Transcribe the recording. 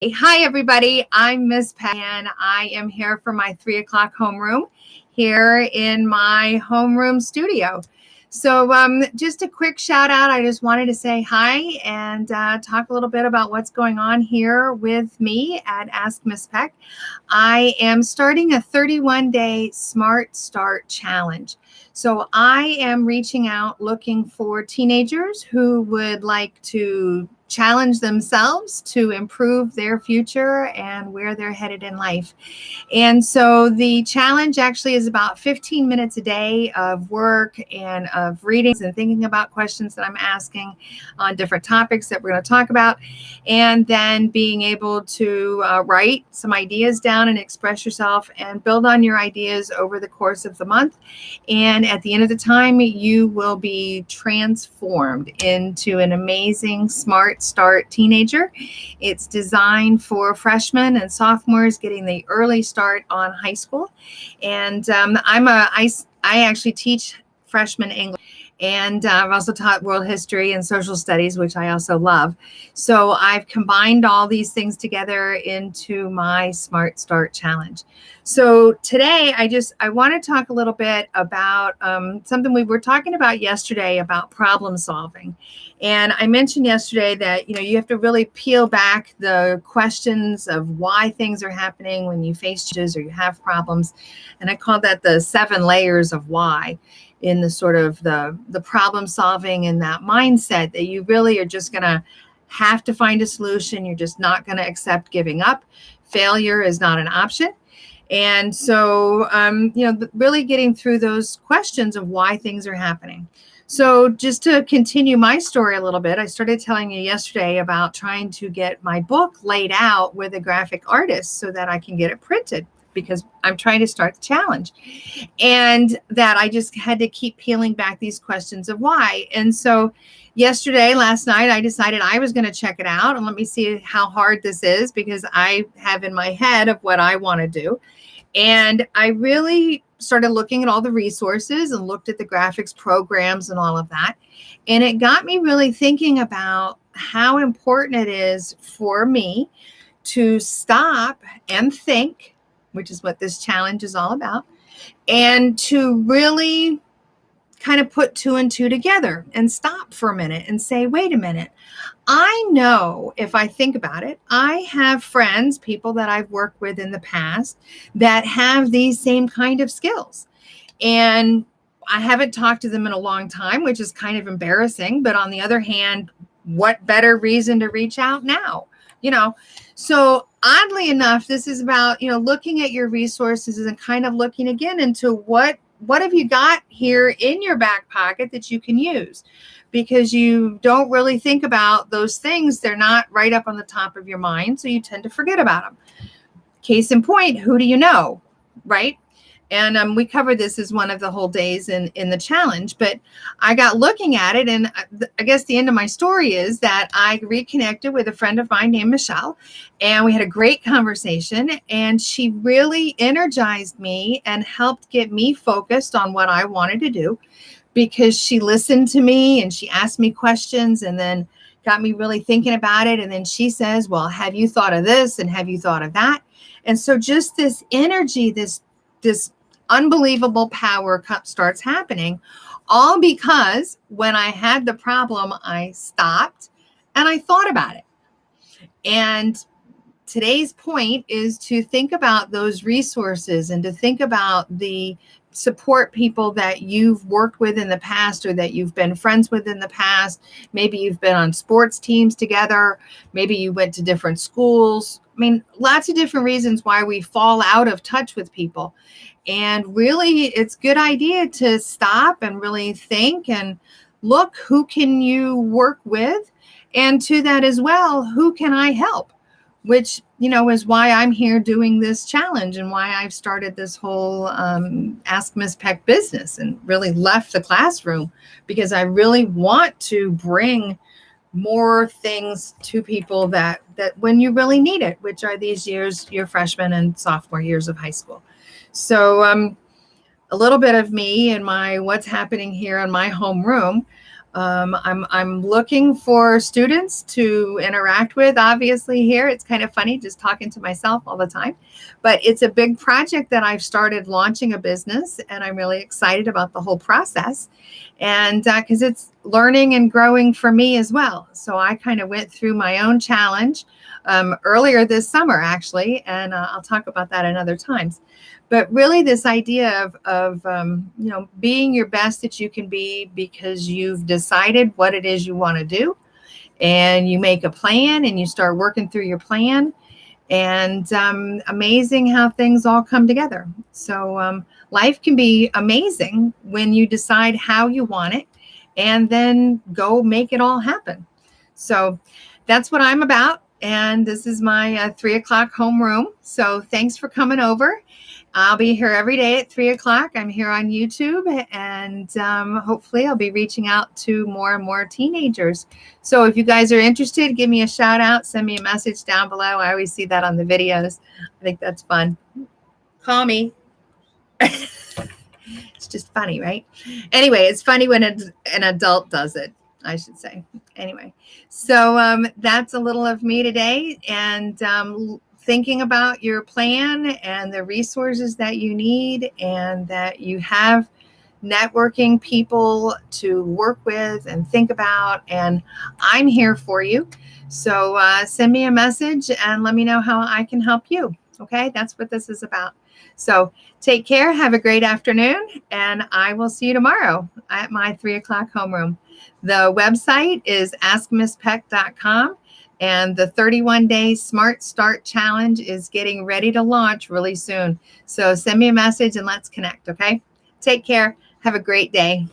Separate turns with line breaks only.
Hi, everybody. I'm Miss Peck, and I am here for my 3 o'clock homeroom here in my homeroom studio. So, just a quick shout out. I just wanted to say hi and talk a little bit about what's going on here with me at Ask Miss Peck. I am starting a 31-day Smart Start Challenge. So, I am reaching out looking for teenagers who would like to challenge themselves to improve their future and where they're headed in life. And so the challenge actually is about 15 minutes a day of work and of readings and thinking about questions that I'm asking on different topics that we're going to talk about. And then being able to write some ideas down and express yourself and build on your ideas over the course of the month. And at the end of the time, you will be transformed into an amazing, smart start teenager. It's designed for freshmen and sophomores getting the early start on high school. And I actually teach freshman English. And I've also taught world history and social studies, which I also love. So I've combined all these things together into my Smart Start Challenge. So today, I want to talk a little bit about something we were talking about yesterday about problem solving. And I mentioned yesterday that, you have to really peel back the questions of why things are happening when you face challenges or you have problems. And I call that the 7 layers of why, in the sort of the problem solving and that mindset that you really are just going to have to find a solution. You're just not going to accept giving up. Failure is not an option. And so, really getting through those questions of why things are happening. So just to continue my story a little bit, I started telling you yesterday about trying to get my book laid out with a graphic artist so that I can get it printed, because I'm trying to start the challenge. And that I just had to keep peeling back these questions of why. And so last night, I decided I was going to check it out and let me see how hard this is, because I have in my head of what I want to do. And I really started looking at all the resources and looked at the graphics programs and all of that. And it got me really thinking about how important it is for me to stop and think, which is what this challenge is all about, and to really kind of put 2 and 2 together and stop for a minute and say, wait a minute. I know, if I think about it, I have friends, people that I've worked with in the past that have these same kind of skills. And I haven't talked to them in a long time, which is kind of embarrassing. But on the other hand, what better reason to reach out now? So oddly enough, this is about, looking at your resources and kind of looking again into what have you got here in your back pocket that you can use, because you don't really think about those things. They're not right up on the top of your mind, so you tend to forget about them. Case in point, who do you know, right? And we covered this as one of the whole days in the challenge, but I got looking at it, and I guess the end of my story is that I reconnected with a friend of mine named Michelle, and we had a great conversation, and she really energized me and helped get me focused on what I wanted to do, because she listened to me and she asked me questions and then got me really thinking about it. And then she says, well, have you thought of this? And have you thought of that? And so just this energy, this unbelievable power starts happening, all because when I had the problem, I stopped and I thought about it. And today's point is to think about those resources and to think about the support people that you've worked with in the past or that you've been friends with in the past. Maybe you've been on sports teams together. Maybe you went to different schools. I mean, lots of different reasons why we fall out of touch with people. And really, it's a good idea to stop and really think and look, who can you work with? And to that as well, who can I help? Which, is why I'm here doing this challenge and why I've started this whole Ask Miss Peck business and really left the classroom, because I really want to bring more things to people that when you really need it, which are these years, your freshman and sophomore years of high school. So a little bit of me and my what's happening here in my homeroom. I'm looking for students to interact with. Obviously, here it's kind of funny just talking to myself all the time, but it's a big project that I've started launching a business, and I'm really excited about the whole process. And because it's learning and growing for me as well. So I kind of went through my own challenge earlier this summer, actually, and I'll talk about that in other times. But really, this idea of being your best that you can be because you've decided what it is you want to do, and you make a plan and you start working through your plan, and amazing how things all come together. So life can be amazing when you decide how you want it and then go make it all happen. So that's what I'm about. And this is my 3 o'clock homeroom. So thanks for coming over. I'll be here every day at 3 o'clock. I'm here on YouTube, and hopefully I'll be reaching out to more and more teenagers. So if you guys are interested, give me a shout out, send me a message down below. I always see that on the videos. I think that's fun. Call me. It's just funny, right? Anyway, it's funny when an adult does it, I should say. Anyway, so that's a little of me today, and thinking about your plan and the resources that you need, and that you have networking people to work with and think about, and I'm here for you. So send me a message and let me know how I can help you. Okay, that's what this is about. So take care, have a great afternoon, and I will see you tomorrow at my 3 o'clock homeroom. The website is askmisspeck.com, and the 31-day Smart Start Challenge is getting ready to launch really soon. So send me a message and let's connect, okay? Take care. Have a great day.